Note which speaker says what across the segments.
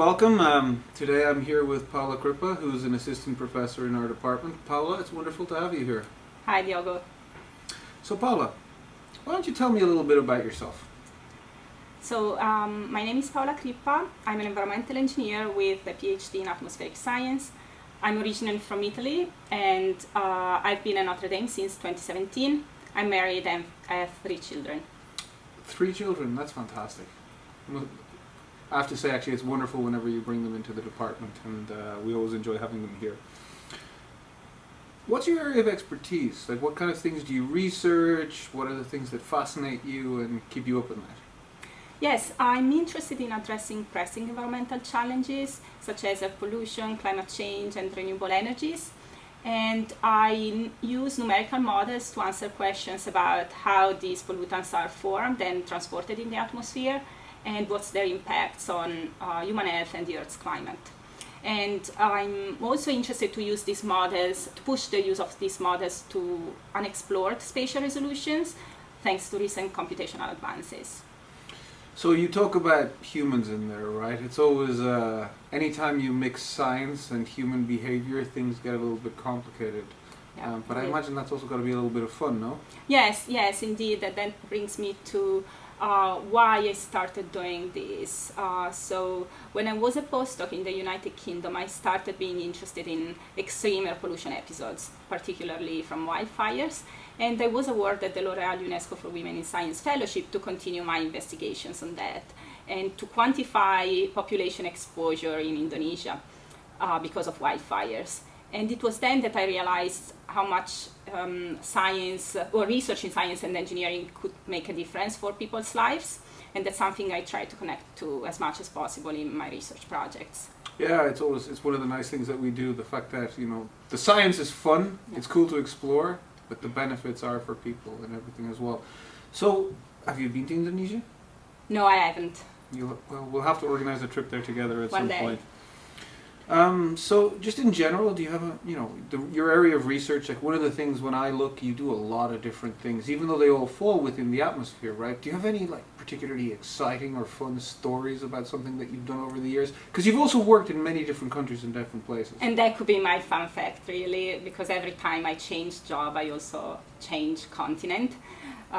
Speaker 1: everyone, welcome. Today I'm here with Paola Crippa, who's an assistant professor in our department. Paola, it's wonderful to have you here.
Speaker 2: Hi, Diogo.
Speaker 1: So Paola, why don't you tell me a little bit about yourself?
Speaker 2: So, my name is Paola Crippa. I'm an environmental engineer with a PhD in atmospheric science. I'm originally from Italy, and I've been at Notre Dame since 2017. I'm married and I have 3 children.
Speaker 1: 3 children, that's fantastic. I have to say, actually, it's wonderful whenever you bring them into the department, and we always enjoy having them here. What's your area of expertise? Like, what kind of things do you research? What are the things that fascinate you and keep you up at night?
Speaker 2: Yes, I'm interested in addressing pressing environmental challenges such as air pollution, climate change, and renewable energies. And I use numerical models to answer questions about how these pollutants are formed and transported in the atmosphere, and what's their impacts on human health and the Earth's climate. And I'm also interested to use these models, to push the use of these models to unexplored spatial resolutions, thanks to recent computational advances.
Speaker 1: So you talk about humans in there, right? It's always, anytime you mix science and human behavior, things get a little bit complicated.
Speaker 2: Yeah,
Speaker 1: but I imagine that's also got to be a little bit of fun, no?
Speaker 2: Yes, indeed. That brings me to why I started doing this. So when I was a postdoc in the United Kingdom, I started being interested in extreme air pollution episodes, particularly from wildfires. And I was awarded the L'Oréal UNESCO for Women in Science Fellowship to continue my investigations on that and to quantify population exposure in Indonesia because of wildfires. And it was then that I realized how much science or research in science and engineering could make a difference for people's lives. And that's something I try to connect to as much as possible in my research projects.
Speaker 1: Yeah, it's one of the nice things that we do, the fact that, the science is fun, yeah. It's cool to explore, but the benefits are for people and everything as well. So, have you been to Indonesia?
Speaker 2: No, I haven't.
Speaker 1: We'll have to organize a trip there together at some point. So just in general, do you have your area of research? Like, one of the things when I look, you do a lot of different things, even though they all fall within the atmosphere, right? Do you have any particularly exciting or fun stories about something that you've done over the years? Because you've also worked in many different countries and different places.
Speaker 2: And that could be my fun fact, really, because every time I change job, I also change continent.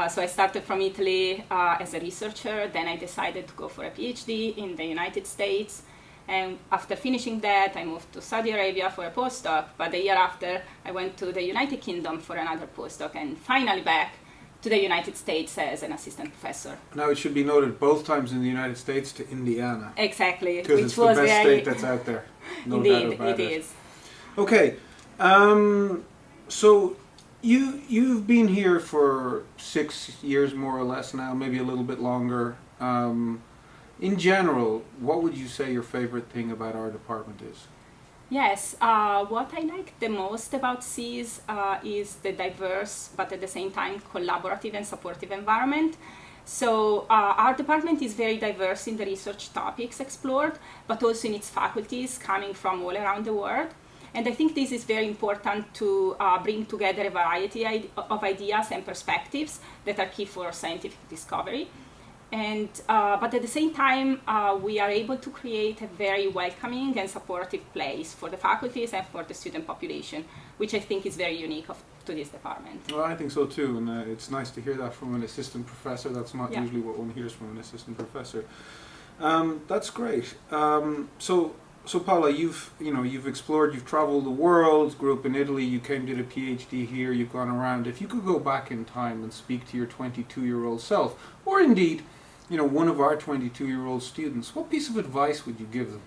Speaker 2: So I started from Italy as a researcher, then I decided to go for a PhD in the United States. And after finishing that, I moved to Saudi Arabia for a postdoc, but the year after, I went to the United Kingdom for another postdoc, and finally back to the United States as an assistant professor.
Speaker 1: Now, it should be noted, both times in the United States to Indiana.
Speaker 2: Exactly.
Speaker 1: Because it's the best state that's out there. No doubt about it.
Speaker 2: Indeed, it is.
Speaker 1: Okay, so you've been here for 6 years, more or less now, maybe a little bit longer. In general, what would you say your favorite thing about our department is?
Speaker 2: Yes, what I like the most about SEAS is the diverse but at the same time collaborative and supportive environment. So our department is very diverse in the research topics explored, but also in its faculties coming from all around the world. And I think this is very important to bring together a variety of ideas and perspectives that are key for scientific discovery. And but at the same time, we are able to create a very welcoming and supportive place for the faculties and for the student population, which I think is very unique to this department. Well,
Speaker 1: I think so too, and it's nice to hear that from an assistant professor. That's not usually what one hears from an assistant professor. That's great. So Paola, you've explored, you've traveled the world, grew up in Italy, you came to the PhD here, you've gone around. If you could go back in time and speak to your 22-year-old self, or indeed, one of our 22-year-old students, what piece of advice would you give them?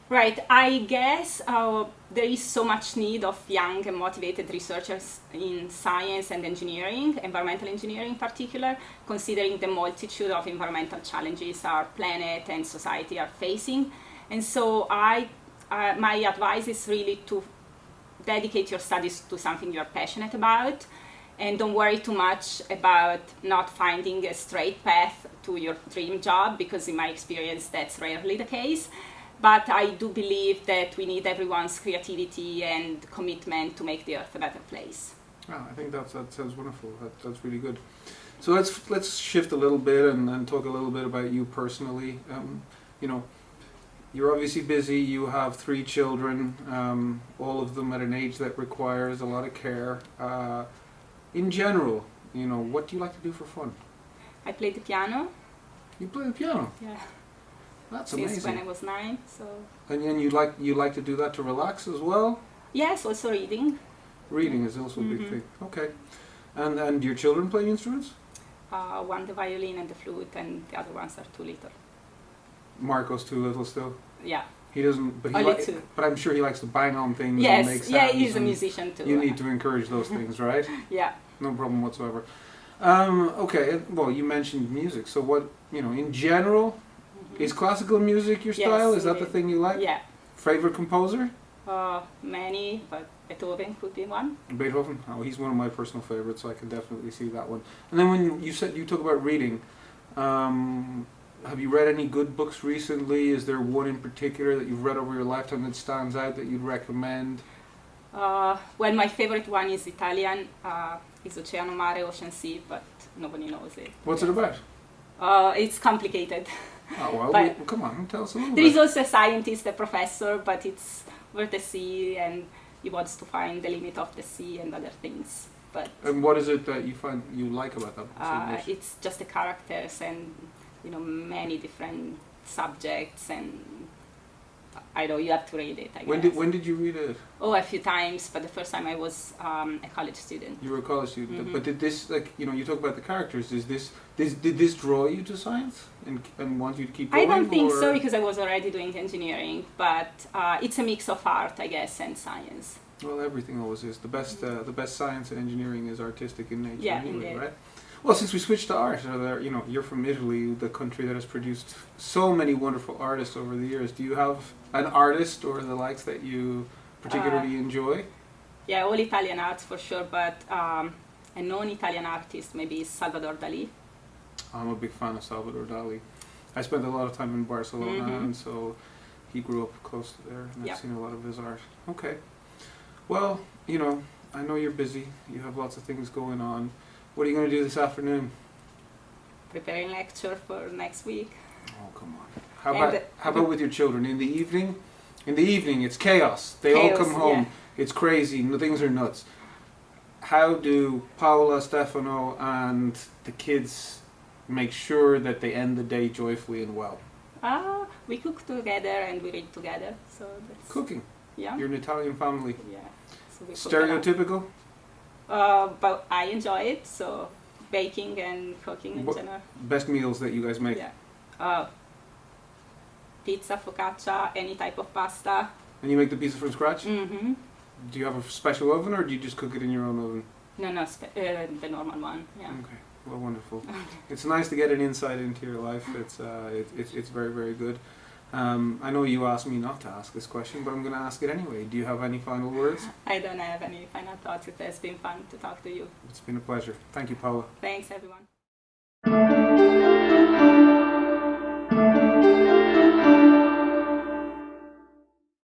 Speaker 2: Right, I guess there is so much need of young and motivated researchers in science and engineering, environmental engineering in particular, considering the multitude of environmental challenges our planet and society are facing. And so my advice is really to dedicate your studies to something you're passionate about, and don't worry too much about not finding a straight path to your dream job, because in my experience that's rarely the case. But I do believe that we need everyone's creativity and commitment to make the Earth a better place.
Speaker 1: Oh, I think that sounds wonderful. That's really good. So let's shift a little bit and talk a little bit about you personally. you're obviously busy. You have 3 children, all of them at an age that requires a lot of care. In general, what do you like to do for fun?
Speaker 2: I play the piano.
Speaker 1: You play the piano?
Speaker 2: Yeah.
Speaker 1: That's
Speaker 2: Since
Speaker 1: amazing.
Speaker 2: when I was 9, so.
Speaker 1: And then you like to do that to relax as well?
Speaker 2: Yes, also reading.
Speaker 1: Reading is also a big thing. Okay. And your children play instruments?
Speaker 2: One the violin and the flute, and the other ones are too little.
Speaker 1: Marco's too little still.
Speaker 2: Yeah.
Speaker 1: He doesn't. But
Speaker 2: Only 2.
Speaker 1: But I'm sure he likes to bang on things.
Speaker 2: Yes.
Speaker 1: And make sounds.
Speaker 2: Yeah, he's a musician too.
Speaker 1: You need to encourage those things, right?
Speaker 2: Yeah.
Speaker 1: No problem whatsoever. Okay. Well, you mentioned music. So what? In general, is classical music your style?
Speaker 2: Yes,
Speaker 1: Is that the thing you like?
Speaker 2: Yeah.
Speaker 1: Favorite composer?
Speaker 2: Many, but Beethoven could be one.
Speaker 1: Beethoven? Oh, he's one of my personal favorites, so I can definitely see that one. And then when you said you talk about reading, have you read any good books recently? Is there one in particular that you've read over your lifetime that stands out that you'd recommend?
Speaker 2: Well, my favorite one is Italian. It's Oceano Mare, Ocean Sea, but nobody knows it.
Speaker 1: What's it about?
Speaker 2: It's complicated.
Speaker 1: Oh, well, come on, tell us a little bit.
Speaker 2: There is also a scientist, a professor, but it's over the sea, and he wants to find the limit of the sea and other things. But
Speaker 1: and what is it that you find you like about that book?
Speaker 2: it's just the characters and many different subjects, and I know you have to read it. I guess.
Speaker 1: When did you read it?
Speaker 2: Oh, a few times, but the first time I was a college student.
Speaker 1: You were a college student, but did this you talk about the characters? Did this draw you to science and want you to keep going?
Speaker 2: I don't think so, because I was already doing engineering, but it's a mix of art, I guess, and science.
Speaker 1: Well, everything always is. The best science and engineering is artistic in nature,
Speaker 2: Yeah,
Speaker 1: anyway,
Speaker 2: indeed.
Speaker 1: right? Well, since we switched to art, you're from Italy, the country that has produced so many wonderful artists over the years. Do you have an artist or the likes that you particularly enjoy?
Speaker 2: Yeah, all Italian arts for sure, but a non-Italian artist maybe is Salvador Dali.
Speaker 1: I'm a big fan of Salvador Dali. I spent a lot of time in Barcelona, and so he grew up close to there, and I've seen a lot of his art. Okay. Well, I know you're busy. You have lots of things going on. What are you going to do this afternoon?
Speaker 2: Preparing lecture for next week.
Speaker 1: Oh, come on. How about with your children in the evening? In the evening, it's chaos. They all come home.
Speaker 2: Yeah.
Speaker 1: It's crazy. Things are nuts. How do Paola, Stefano, and the kids make sure that they end the day joyfully and well?
Speaker 2: We cook together and we read together. So that's
Speaker 1: Cooking.
Speaker 2: Yeah.
Speaker 1: You're an Italian family.
Speaker 2: Yeah. So we cook
Speaker 1: Stereotypical?
Speaker 2: but I enjoy it, so baking and cooking in general.
Speaker 1: Best meals that you guys make?
Speaker 2: Yeah. Pizza, focaccia, any type of pasta.
Speaker 1: And you make the pizza from scratch?
Speaker 2: Mm-hmm.
Speaker 1: Do you have a special oven, or do you just cook it in your own oven?
Speaker 2: No, the normal one. Yeah.
Speaker 1: Okay. Well, wonderful. It's nice to get an insight into your life. It's very, very good. I know you asked me not to ask this question, but I'm going to ask it anyway. Do you have any final words?
Speaker 2: I don't have any final thoughts. It has been fun to talk to you.
Speaker 1: It's been a pleasure. Thank you, Paola.
Speaker 2: Thanks, everyone.